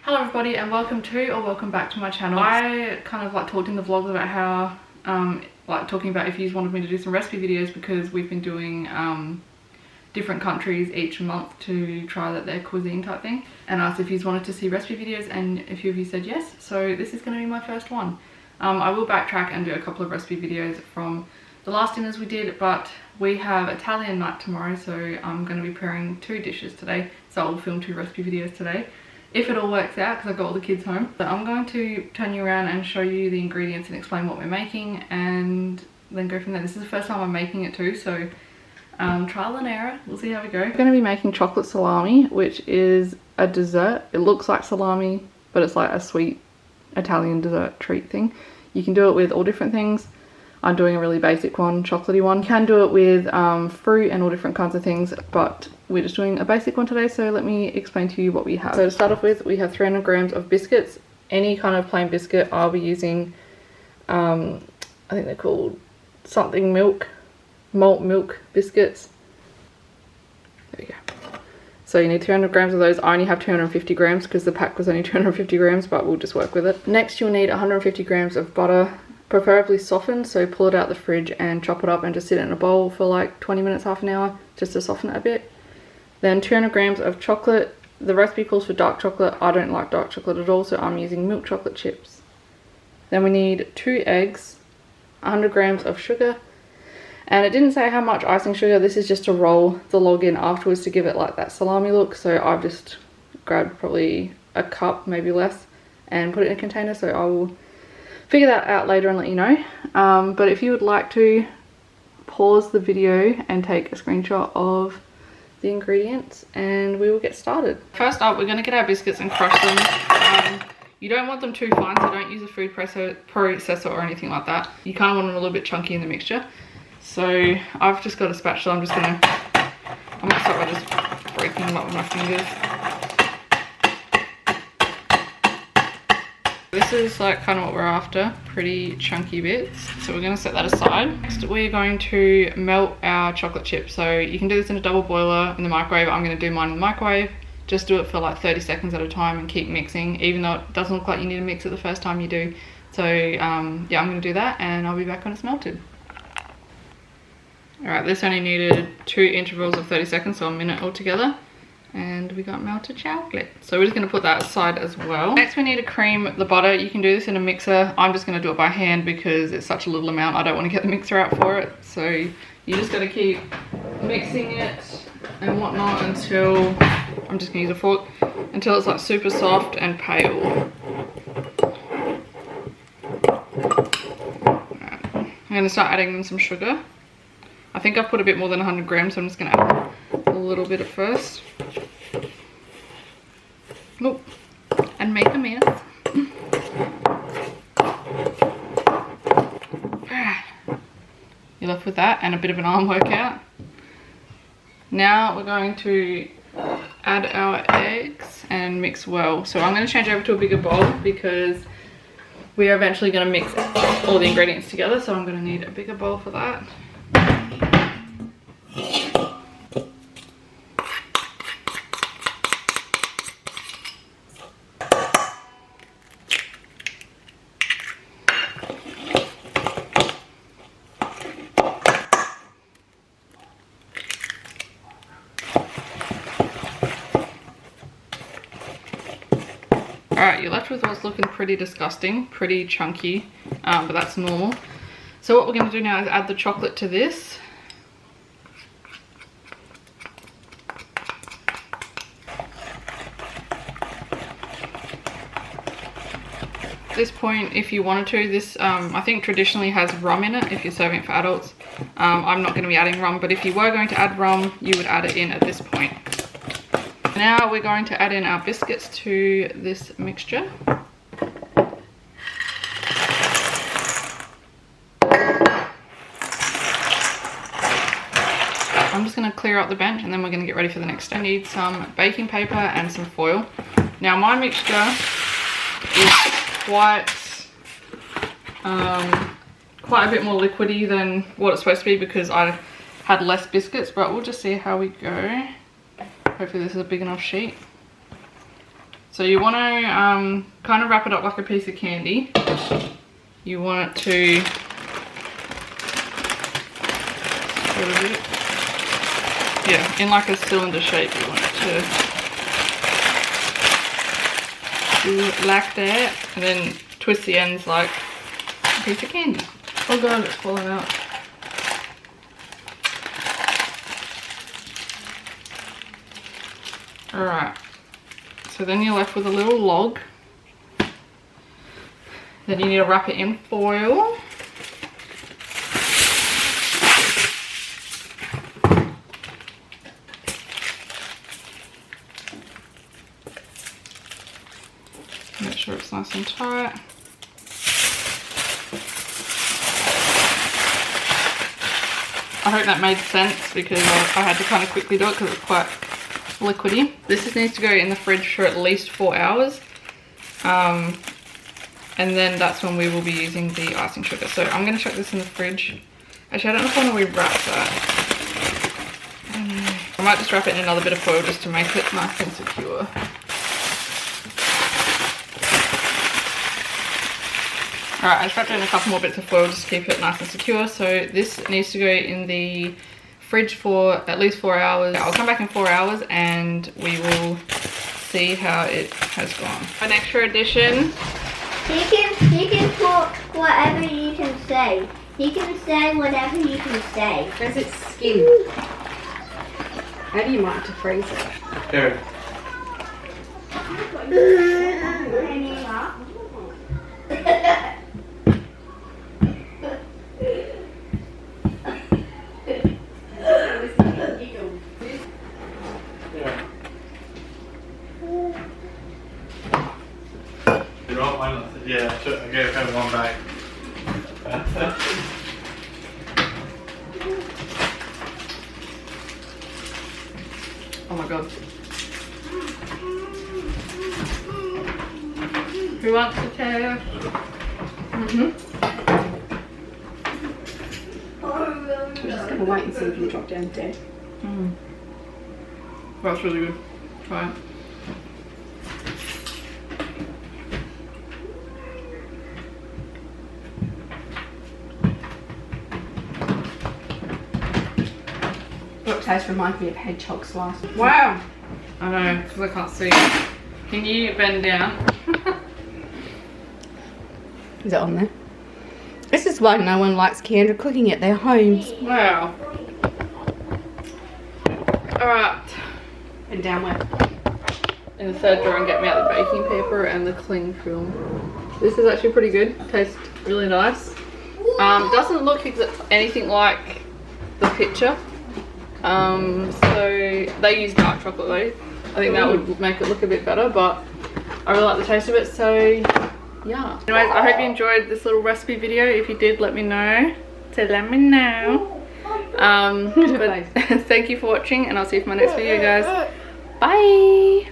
Hello everybody and welcome back to my channel. I kind of like talked in the vlogs about how talking about if you wanted me to do some recipe videos, because we've been doing different countries each month to try that their cuisine type thing, and asked if you wanted to see recipe videos, and a few of you said yes, so this is going to be my first one. I will backtrack and do a couple of recipe videos from the last dinners we did, but we have Italian night tomorrow, so I'm going to be preparing 2 dishes today, so I'll film 2 recipe videos today if it all works out, because I've got all the kids home. But I'm going to turn you around and show you the ingredients and explain what we're making, and then go from there. This is the first time I'm making it too, so trial and error, we'll see how we go. I'm going to be making chocolate salami, which is a dessert. It looks like salami, but it's like a sweet Italian dessert treat thing. You can do it with all different things. I'm doing a really basic one, chocolatey one. You can do it with fruit and all different kinds of things, but we're just doing a basic one today, so let me explain to you what we have. So to start off with, we have 300 grams of biscuits. Any kind of plain biscuit. I'll be using, I think they're called something milk, malt milk biscuits. There we go. So you need 300 grams of those. I only have 250 grams because the pack was only 250 grams, but we'll just work with it. Next, you'll need 150 grams of butter, preferably softened, so pull it out the fridge and chop it up and just sit it in a bowl for like 20 minutes, half an hour, just to soften it a bit. Then 200 grams of chocolate. The recipe calls for dark chocolate. I don't like dark chocolate at all, so I'm using milk chocolate chips. Then we need 2 eggs, 100 grams of sugar, and it didn't say how much icing sugar. This is just to roll the log in afterwards to give it like that salami look, so I've just grabbed probably a cup, maybe less, and put it in a container, so I will figure that out later and let you know. But if you would like to, pause the video and take a screenshot of the ingredients and we will get started. First up, we're going to get our biscuits and crush them. You don't want them too fine, so don't use a food processor or anything like that. You kind of want them a little bit chunky in the mixture. So I've just got a spatula. I'm going to start by just breaking them up with my fingers. This is like kind of what we're after, pretty chunky bits. So we're going to set that aside. Next, we're going to melt our chocolate chips. So you can do this in a double boiler, in the microwave. I'm going to do mine in the microwave. Just do it for like 30 seconds at a time and keep mixing, even though it doesn't look like you need to mix it the first time you do. So yeah, I'm going to do that and I'll be back when it's melted. Alright, this only needed 2 intervals of 30 seconds, so a minute altogether. And we got melted chocolate. So we're just going to put that aside as well. Next, we need to cream the butter. You can do this in a mixer. I'm just going to do it by hand because it's such a little amount. I don't want to get the mixer out for it. So you just got to keep mixing it and whatnot until, I'm just going to use a fork, until it's like super soft and pale. Right. I'm going to start adding in some sugar. I think I've put a bit more than 100 grams, so I'm just going to add a little bit at first. Oh, and make a mess. You're left with that and a bit of an arm workout. Now we're going to add our eggs and mix well. So I'm going to change over to a bigger bowl because we are eventually going to mix all the ingredients together. So I'm going to need a bigger bowl for that. Alright, you're left with what's looking pretty disgusting, pretty chunky, but that's normal. So what we're going to do now is add the chocolate to this. At this point, if you wanted to, this I think traditionally has rum in it if you're serving it for adults. I'm not going to be adding rum, but if you were going to add rum, you would add it in at this point. Now we're going to add in our biscuits to this mixture. I'm just going to clear out the bench and then we're going to get ready for the next step. I need some baking paper and some foil. Now my mixture is quite a bit more liquidy than what it's supposed to be because I had less biscuits, but we'll just see how we go. Hopefully this is a big enough sheet. So you want to kind of wrap it up like a piece of candy. You want it to sort of it. Yeah, in like a cylinder shape. You want it to do like that, and then twist the ends like a piece of candy. Oh god, it's falling out. Alright, so then you're left with a little log. Then you need to wrap it in foil. Make sure it's nice and tight. I hope that made sense because I had to kind of quickly do it because it's quite liquidy. This just needs to go in the fridge for at least 4 hours. And then that's when we will be using the icing sugar. So I'm going to chuck this in the fridge. Actually, I don't know if I want to re-wrap that. I might just wrap it in another bit of foil just to make it nice and secure. Alright, I just wrapped it in a couple more bits of foil just to keep it nice and secure. So this needs to go in the fridge for at least 4 hours. I'll come back in 4 hours and we will see how it has gone. An extra addition. You can put whatever you can say. You can say whatever you can say. Where's its skin? Maybe you might have to freeze it. Here. Yeah, I gave him one back. Oh my god. Who wants to test? I'm just going to wait and see if you drop down dead. That's really good. Try it. That taste reminds me of hedgehog slice. Wow! I know, because I can't see. Can you bend down? Is it on there? This is why no one likes Keandra cooking at their homes. Wow. Alright. And down where? In the third drawer and get me out the baking paper and the cling film. This is actually pretty good. Tastes really nice. Doesn't look anything like the picture. So they use dark chocolate though. I think that would make it look a bit better, but I really like the taste of it, so yeah. Anyways, I hope you enjoyed this little recipe video. If you did, let me know. So let me know. But thank you for watching, and I'll see you for my next video, guys. Bye!